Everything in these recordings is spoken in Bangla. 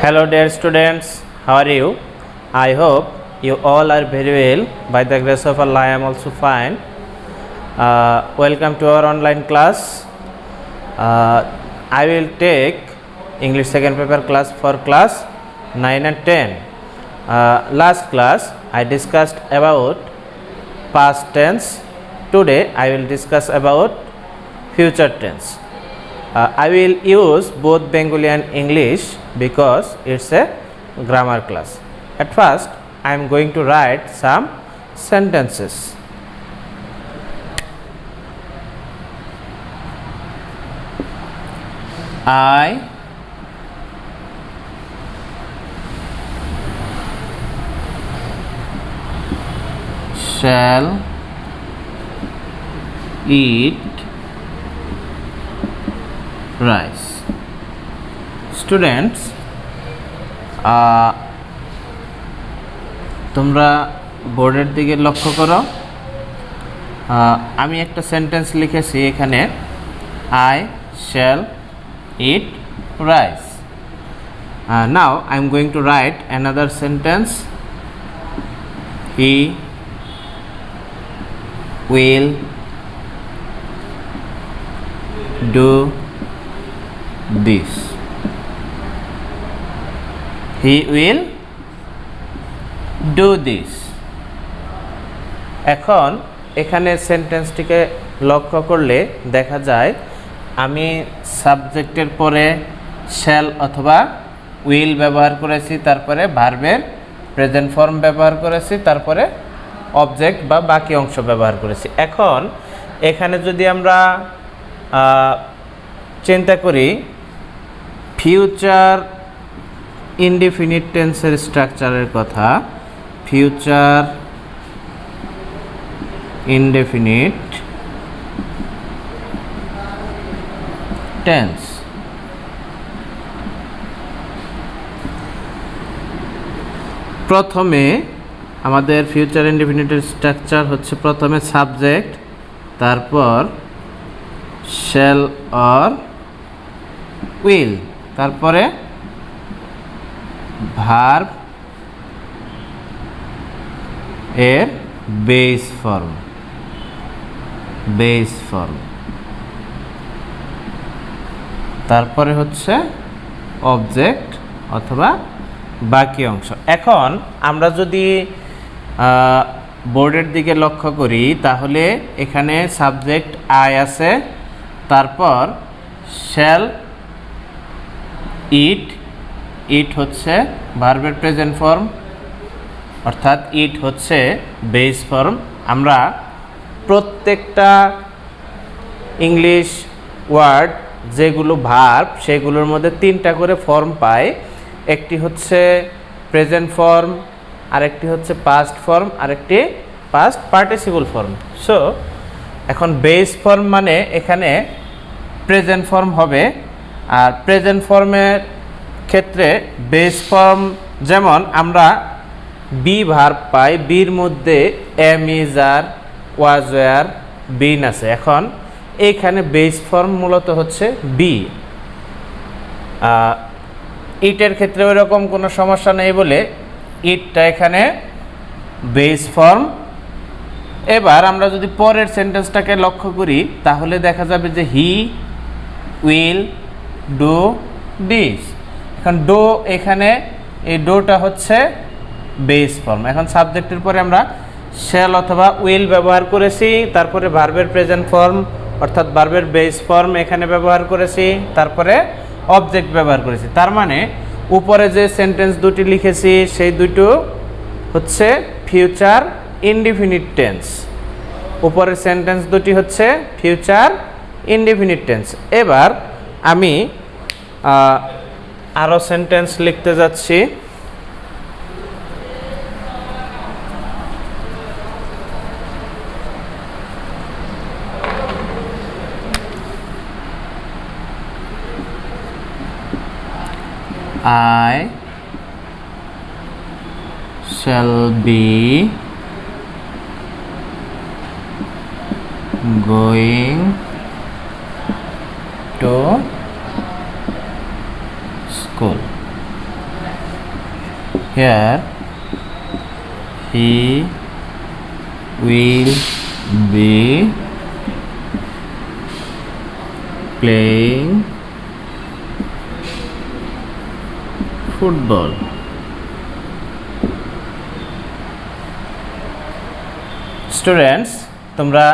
Hello dear students, how are you? I hope you all are very well. By the grace of Allah, I am also fine. Welcome to our online class. I will take English second paper class for class 9 and 10. Last class I discussed about past tense. Today I will discuss about future tense. I will use both Bengali and English because it's a grammar class. At first, I am going to write some sentences. I shall eat rice. Students, তোমরা বোর্ডের দিকে লক্ষ্য করো। আমি একটা সেন্টেন্স লিখেছি এখানে, I shall eat rice. Now I am going to write another sentence. He will do this. He will do this. এখন এখানে সেন্টেন্সটিকে লক্ষ্য করলে দেখা যায় আমি সাবজেক্টের পরে শ্যাল অথবা উইল ব্যবহার করেছি, তারপরে ভার্বের প্রেজেন্ট ফর্ম ব্যবহার করেছি, তারপরে অবজেক্ট বা বাকি অংশ ব্যবহার করেছি। এখন এখানে যদি আমরা চিন্তা করি ফিউচার ইনডিফিনিট টেন্সের স্ট্রাকচারের কথা, ফিউচার ইনডেফিনিট টেন্স। প্রথমে আমাদের ফিউচার ইনডেফিনিটের স্ট্রাকচার হচ্ছে প্রথমে সাবজেক্ট, তারপর শ্যাল অর উইল, তারপরে ভার্ব এর বেস ফর্ম, তারপরে হচ্ছে অবজেক্ট অথবা বাকি অংশ। এখন আমরা যদি বোর্ডের দিকে লক্ষ্য করি তাহলে এখানে সাবজেক্ট আই আছে, তারপর শ্যাল ইট হচ্ছে ভার্বের প্রেজেন্ট ফর্ম, অর্থাৎ ইট হচ্ছে বেস ফর্ম। আমরা প্রত্যেকটা ইংলিশ ওয়ার্ড যেগুলো ভার্ব সেগুলোর মধ্যে তিনটা করে ফর্ম পাই। একটি হচ্ছে প্রেজেন্ট ফর্ম, আরেকটি হচ্ছে পাস্ট ফর্ম, আরেকটি পাস্ট পার্টিসিপল ফর্ম। সো এখন বেস ফর্ম মানে এখানে প্রেজেন্ট ফর্ম হবে। আর প্রেজেন্ট ফর্মের ক্ষেত্রে বেস ফর্ম যেমন আমরা বি ভার্ব পাই, বির মধ্যে am, is, are, was, were, been আছে। এখন এইখানে বেস ফর্ম মূলত হচ্ছে বি। ইটের ক্ষেত্রে ওইরকম কোনো সমস্যা নেই বলে ইটটা এখানে বেস ফর্ম। এবার আমরা যদি পরের সেন্টেন্সটাকে লক্ষ্য করি তাহলে দেখা যাবে যে হি উইল ডু দিস। এখন ডো, এখানে এই ডোটা হচ্ছে বেস ফর্ম। এখন সাবজেক্টের পরে আমরা শ্যাল অথবা উইল ব্যবহার করেছি, তারপরে ভার্বের প্রেজেন্ট ফর্ম অর্থাৎ ভার্বের বেস ফর্ম এখানে ব্যবহার করেছি, তারপরে অবজেক্ট ব্যবহার করেছি। তার মানে উপরে যে সেন্টেন্স দুটি লিখেছি সেই দুটো হচ্ছে ফিউচার ইনডিফিনিট টেন্স। উপরের সেন্টেন্স দুটি হচ্ছে ফিউচার ইনডিফিনিট টেন্স। এবার আমি আরও সেন্টেন্স লিখতে যাচ্ছি। I shall be going to school. here he will be playing football. Students, তোমরা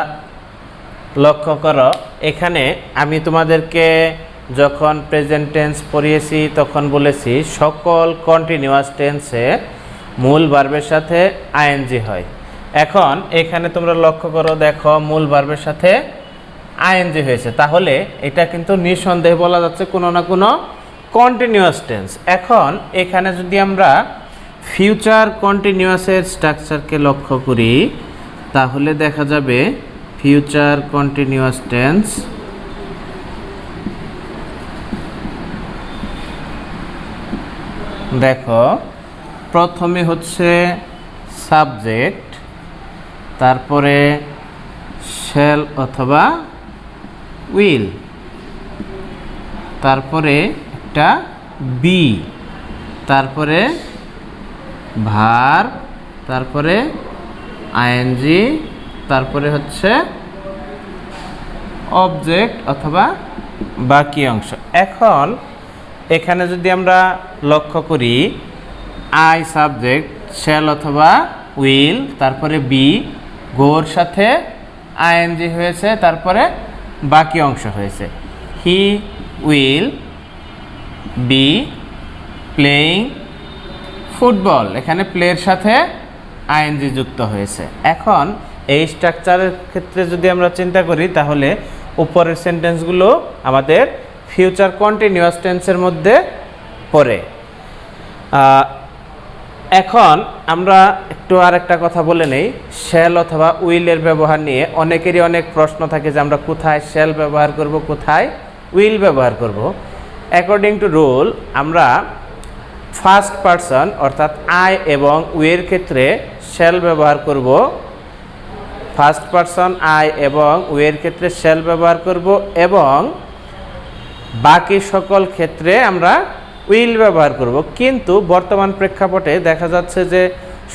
লক্ষ্য করো, এখানে আমি তোমাদেরকে যখন প্রেজেন্ট টেন্স পড়িয়েছি তখন বলেছি সকল কন্টিনিউয়াস টেন্সে মূল ভার্বের সাথে আইএনজি হয়। এখন এখানে তোমরা লক্ষ্য করো, দেখো মূল ভার্বের সাথে আইএনজি হয়েছে, তাহলে এটা কিন্তু নিঃসন্দেহে বলা যাচ্ছে কোনো না কোনো কন্টিনিউয়াস টেন্স। এখন এখানে যদি আমরা ফিউচার কন্টিনিউয়াসের স্ট্রাকচারকে লক্ষ্য করি তাহলে দেখা যাবে ফিউচার কন্টিনিউয়াস টেন্স দেখো প্রথমে হচ্ছে সাবজেক্ট, তারপরে শ্যাল অথবা উইল, তারপরে একটা বি, তারপরে ভার্ব, তারপরে আইএনজি, তারপরে হচ্ছে অবজেক্ট অথবা বাকি অংশ। এখন এখানে যদি আমরা লক্ষ্য করি আই সাবজেক্ট, শ্যাল অথবা উইল, তারপরে বি, গোর সাথে আইএনজি হয়েছে, তারপরে বাকি অংশ হয়েছে he will be playing football, এখানে প্লের সাথে আইএনজি যুক্ত হয়েছে। এখন এই স্ট্রাকচারের ক্ষেত্রে যদি আমরা চিন্তা করি তাহলে উপরের সেন্টেন্সগুলো আমাদের ফিউচার কন্টিনিউয়াস টেন্সের মধ্যে পড়ে। এখন আমরা একটু আরেকটা কথা বলে নেই, শ্যাল অথবা উইলের ব্যবহার নিয়ে অনেকেরই অনেক প্রশ্ন থাকে যে আমরা কোথায় শ্যাল ব্যবহার করব, কোথায় উইল ব্যবহার করব। অ্যাকর্ডিং টু রুল আমরা ফার্স্ট পারসন অর্থাৎ আই এবং উইয়ের ক্ষেত্রে শ্যাল ব্যবহার করব, ফার্স্ট পারসন আই এবং উইয়ের ক্ষেত্রে শ্যাল ব্যবহার করব, এবং বাকি সকল ক্ষেত্রে আমরা উইল ব্যবহার করব। কিন্তু বর্তমান প্রেক্ষাপটে দেখা যাচ্ছে যে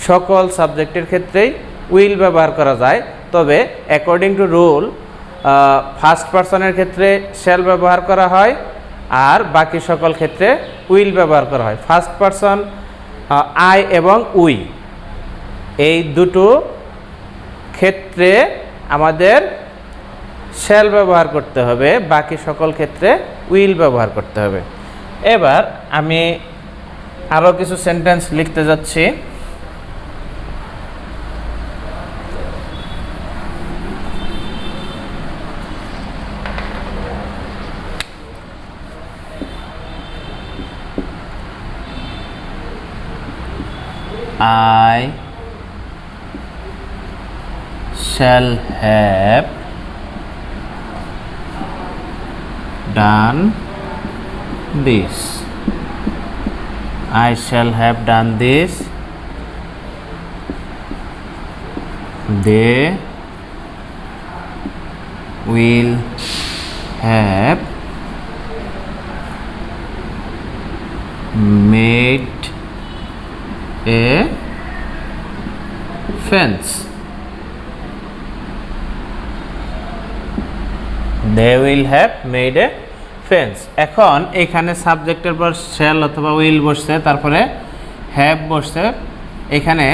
সকল সাবজেক্টের ক্ষেত্রেই উইল ব্যবহার করা যায়, তবে অ্যাকর্ডিং টু রুল ফার্স্ট পারসনের ক্ষেত্রে শ্যাল ব্যবহার করা হয় আর বাকি সকল ক্ষেত্রে উইল ব্যবহার করা হয়। ফার্স্ট পারসন আই এবং উই এই দুটো ক্ষেত্রে আমাদের শ্যাল ব্যবহার করতে হবে, বাকি সকল ক্ষেত্রে উইল ব্যবহার করতে হবে। এবার আমি আরও কিছু সেন্টেন্স লিখতে যাচ্ছি। I shall have done this. I shall have done this. They will have made a fence. They will have made a fence. এখন এখানে সাবজেক্টের পর শ্যাল অথবা উইল বসছে, তারপরে হ্যাভ বসছে। এখানে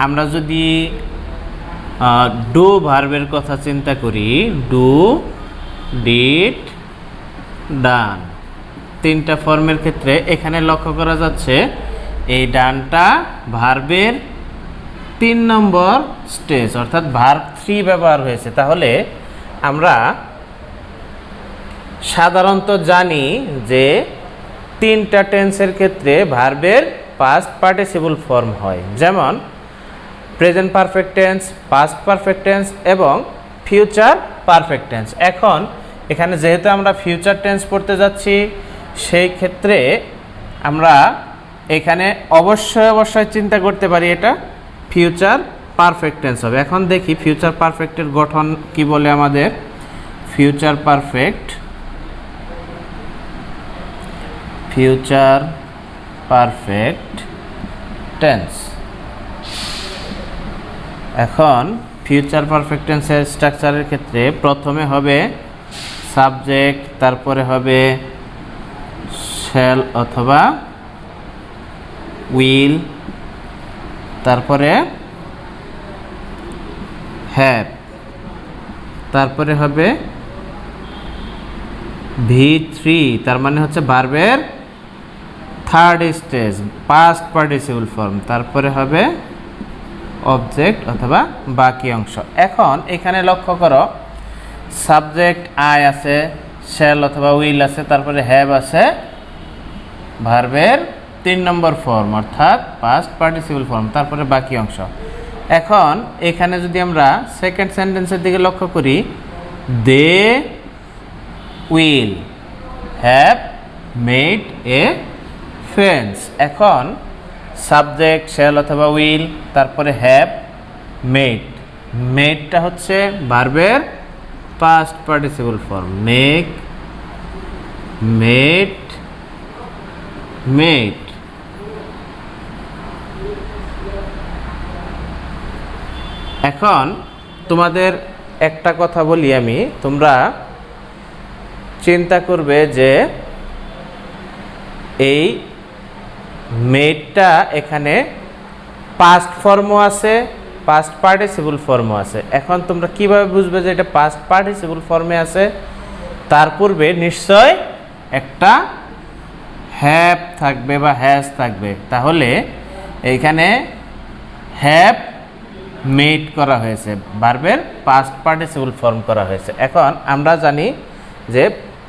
আমরা যদি ডু ভার্বের কথা চিন্তা করি, ডু, ডিড, ডান, তিনটা ফর্মের ক্ষেত্রে এখানে লক্ষ্য করা যাচ্ছে এই ডানটা ভার্বের 3 নম্বর স্টেজ অর্থাৎ ভার্ব 3 ব্যবহার হয়েছে। তাহলে আমরা সাধারণত জানি যে তিনটা টেন্সের ক্ষেত্রে ভার্বের পাস্ট পার্টিসিপল ফর্ম হয়, যেমন present perfect tense, past perfect tense এবং ফিউচার পারফেক্ট টেন্স। এখন এখানে যেহেতু আমরা ফিউচার টেন্স পড়তে যাচ্ছি, সেই ক্ষেত্রে আমরা এখানে অবশ্যই চিন্তা করতে পারি এটা ফিউচার পারফেক্ট টেন্স হবে। এখন দেখি ফিউচার পারফেক্টের গঠন কি বলে আমাদের। Future perfect tense. এখন ফিউচার পারফেক্ট টেন্সের স্ট্রাকচারের ক্ষেত্রে প্রথমে হবে সাবজেক্ট, তারপরে হবে শ্যাল অথবা উইল, তারপরে হ্যাভ, তারপরে হবে V3, তার মানে হচ্ছে ভার্বের third stage, past participle form, তারপরে হবে অবজেক্ট অথবা বাকি অংশ। এখন এখানে লক্ষ্য করো, সাবজেক্ট আই আছে, শ্যাল অথবা উইল আছে, তারপরে হ্যাভ আছে, ভার্বের 3 নম্বর ফর্ম অর্থাৎ পাস্ট পার্টিসিপল ফর্ম, তারপরে বাকি অংশ। এখন এখানে যদি আমরা সেকেন্ড সেন্টেন্সের দিকে লক্ষ্য করি, they will have made a fence. এখন সাবজেক্ট শ্যাল অথবা উইল, তারপরে হ্যাভ, মেড। মেডটা হচ্ছে ভার্বের past participle form, make, made, made. এখন তোমাদের একটা কথা বলি আমি, তোমরা চিন্তা করবে যে এই মেডটা এখানে পাস্ট ফর্মও আছে, পাস্ট পার্টিসিপল ফর্মও আছে। এখন তোমরা কিভাবে বুঝবে যে এটা পাস্ট পার্টিসিপল ফর্মে আছে? তার পূর্বে নিশ্চয় একটা হ্যাভ থাকবে বা হ্যাজ থাকবে, তাহলে এইখানে হ্যাভ মেড করা হয়েছে, ভার্বের পাস্ট পার্টিসিপল ফর্ম করা হয়েছে। এখন আমরা জানি যে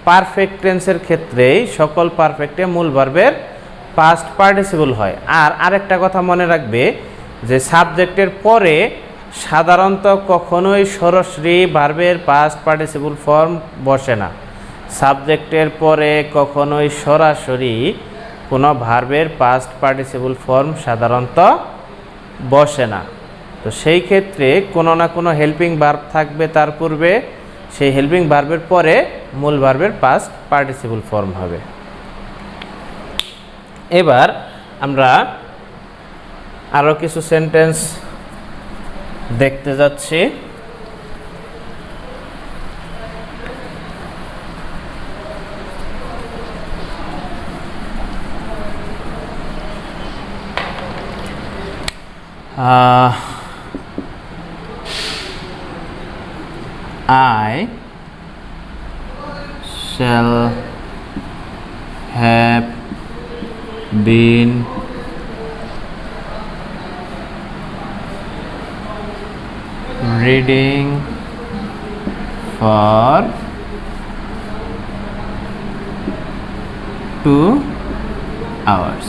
পারফেক্ট টেন্সের ক্ষেত্রেই সকল পারফেক্টে মূল ভার্বের পাস্ট পার্টিসিপল হয়। আর আরেকটা কথা মনে রাখবে যে সাবজেক্টের পরে সাধারণত কখনোই সরাসরি ভার্বের পাস্ট পার্টিসিপল ফর্ম বসে না। সাবজেক্টের পরে কখনোই সরাসরি কোনো ভার্বের পাস্ট পার্টিসিপল ফর্ম সাধারণত বসে না। তো সেই ক্ষেত্রে কোনো না কোনো হেল্পিং ভার্ব থাকবে তার পূর্বে, সেই হেল্পিং ভার্বের পরে মূল ভার্বের পাস্ট পার্টিসিপল ফর্ম হবে। এবার আমরা আরও কিছু সেন্টেন্স দেখতে যাচ্ছি। I shall have been reading for 2 hours.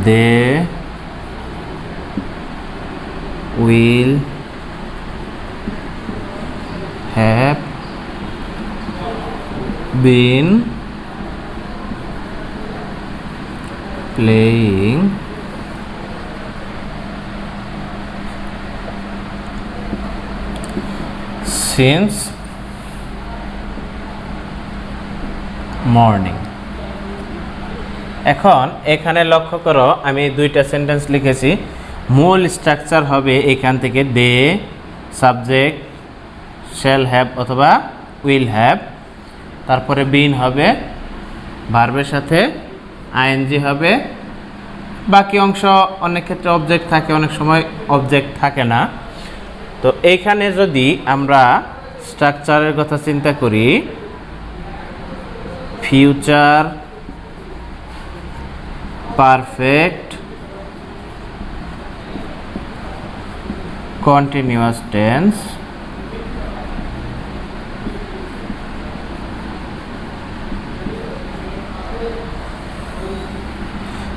They will have been playing since morning. এখন এখানে লক্ষ্য করো, আমি দুইটা সেন্টেন্স লিখেছি। মূল স্ট্রাকচার হবে এখান থেকে দে, সাবজেক্ট, শ্যাল হ্যাভ অথবা উইল হ্যাভ, তারপরে বিন হবে, ভার্বের সাথে আইএনজি হবে, বাকি অংশ অনেক ক্ষেত্রে অবজেক্ট থাকে, অনেক সময় অবজেক্ট থাকে না। তো এইখানে যদি আমরা স্ট্রাকচারের কথা চিন্তা করি, future perfect continuous tense,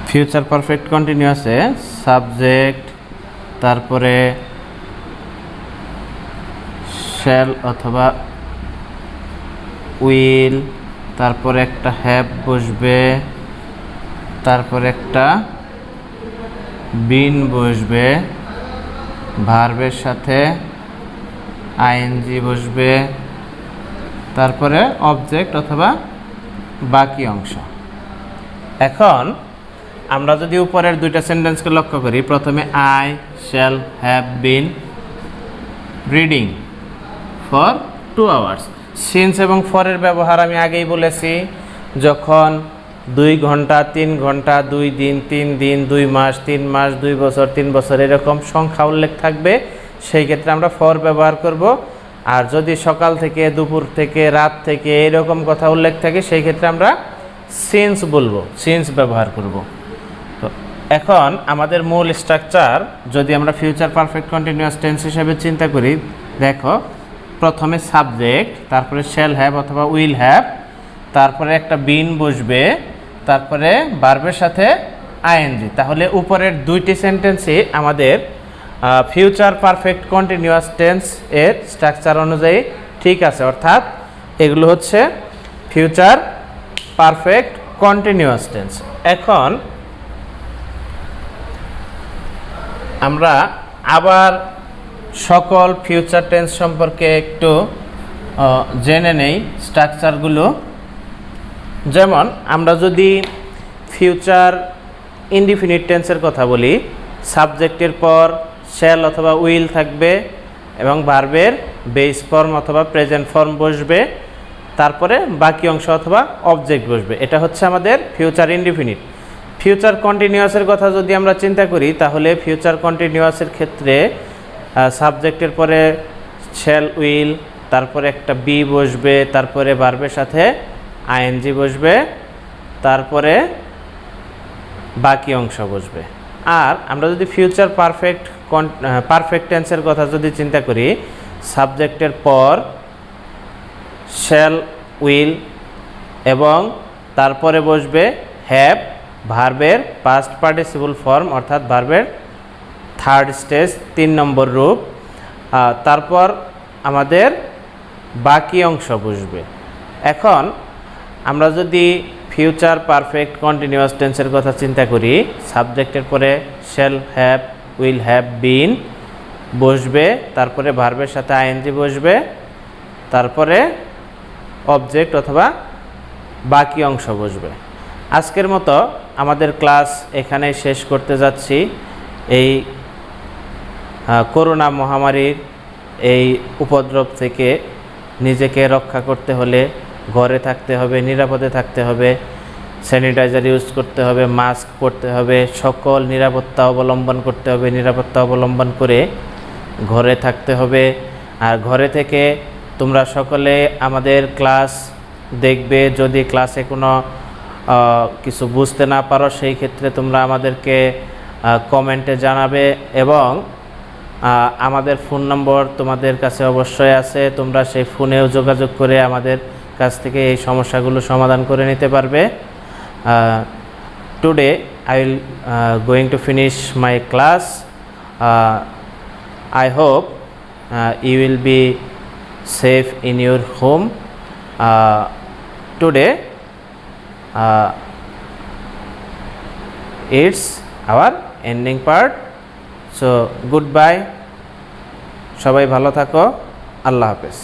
future perfect কন্টিনিউয়াসে সাবজেক্ট, তারপরে শ্যাল অথবা উইল, তারপরে একটা হ্যাভ বসবে, তারপরে একটা বিন বসবে, ভার্বের সাথে আইএনজি বসবে, তারপরে অবজেক্ট অথবা বাকি অংশ। এখন আমরা যদি উপরের দুইটা সেন্টেন্সকে লক্ষ্য করি, প্রথমে I shall have been reading for 2 hours। Since এবং ফরের ব্যবহার আমি আগেই বলেছি, যখন 2 ঘন্টা 3 ঘন্টা 2 দিন 3 দিন 2 মাস 3 মাস 2 বছর 3 বছর এরকম সংখ্যা উল্লেখ থাকবে, সেই ক্ষেত্রে আমরা ফর ব্যবহার করব। আর যদি সকাল থেকে দুপুর থেকে রাত থেকে এরকম কথা উল্লেখ থাকে, সেই ক্ষেত্রে আমরা সিন্স বলবো, সিন্স ব্যবহার করব। তো এখন আমাদের মূল স্ট্রাকচার যদি আমরা ফিউচার পারফেক্ট কন্টিনিউয়াস টেন্স হিসেবে চিন্তা করি, দেখো প্রথমে সাবজেক্ট, তারপরে শ্যাল হ্যাভ অথবা উইল হ্যাভ, তারপরে একটা বিন বসবে, তারপরে ভার্বের সাথে আইএনজি। তাহলে উপরের দুইটি সেন্টেন্সে আমাদের ফিউচার পারফেক্ট কন্টিনিউয়াস টেন্স এর স্ট্রাকচার অনুযায়ী ঠিক আছে, অর্থাৎ এগুলো হচ্ছে ফিউচার পারফেক্ট কন্টিনিউয়াস টেন্স। এখন আমরা আবার সকল ফিউচার টেন্স সম্পর্কে একটু জেনে নেই স্ট্রাকচারগুলো। যেমন আমরা যদি ফিউচার ইনডিফিনিট টেন্সের কথা বলি, সাবজেক্টের পর শ্যাল অথবা উইল থাকবে এবং ভার্বের বেস ফর্ম অথবা প্রেজেন্ট ফর্ম বসবে, তারপরে বাকি অংশ অথবা অবজেক্ট বসবে। এটা হচ্ছে আমাদের ফিউচার ইনডিফিনিট। ফিউচার কন্টিনিউয়াসের কথা যদি আমরা চিন্তা করি, তাহলে ফিউচার কন্টিনিউয়াসের ক্ষেত্রে সাবজেক্টের পরে শ্যাল উইল, তারপরে একটা বি বসবে, তারপরে ভার্বের সাথে আইএনজি বসবে, তারপরে বাকি অংশ বসবে। আর আমরা যদি ফিউচার পারফেক্ট টেন্সের কথা যদি চিন্তা করি, সাবজেক্টের পর শ্যাল উইল এবং তারপরে বসবে হ্যাভ, ভার্বের পাস্ট পার্টিসিপল ফর্ম অর্থাৎ ভার্বের থার্ড স্টেজ 3 নম্বর রূপ, তারপর আমাদের বাকি অংশ বসবে। এখন আমরা যদি ফিউচার পারফেক্ট কন্টিনিউয়াস টেন্সের কথা চিন্তা করি, সাবজেক্টের পরে shall have will have been বসবে, তারপরে ভার্বের সাথে আইএনজি বসবে, তারপরে অবজেক্ট অথবা বাকি অংশ বসবে। আজকের মতো আমাদের ক্লাস এখানেই শেষ করতে যাচ্ছি। এই করোনা মহামারীর এই উপদ্রব থেকে নিজেকে রক্ষা করতে হলে ঘরে থাকতে হবে, নিরাপদে থাকতে হবে, স্যানিটাইজার ইউজ করতে হবে, মাস্ক পরতে হবে, সকল নিরাপত্তা অবলম্বন করতে হবে। নিরাপত্তা অবলম্বন করে ঘরে থাকতে হবে। আর ঘরে থেকে তোমরা সকলে আমাদের ক্লাস দেখবে। যদি ক্লাসে কোনো কিছু বুঝতে না পারো, সেই ক্ষেত্রে তোমরা আমাদেরকে কমেন্টে জানাবে এবং আমাদের ফোন নম্বর তোমাদের কাছে অবশ্যই আছে, তোমরা সেই ফোনেও যোগাযোগ করে আমাদের কাছ থেকে এই সমস্যাগুলো সমাধান করে নিতে পারবে। Today I will going to finish my class. I hope you will be safe in your home. Today it's our ending part. So goodbye, সবাই ভালো থাকো, আল্লাহ হাফেজ।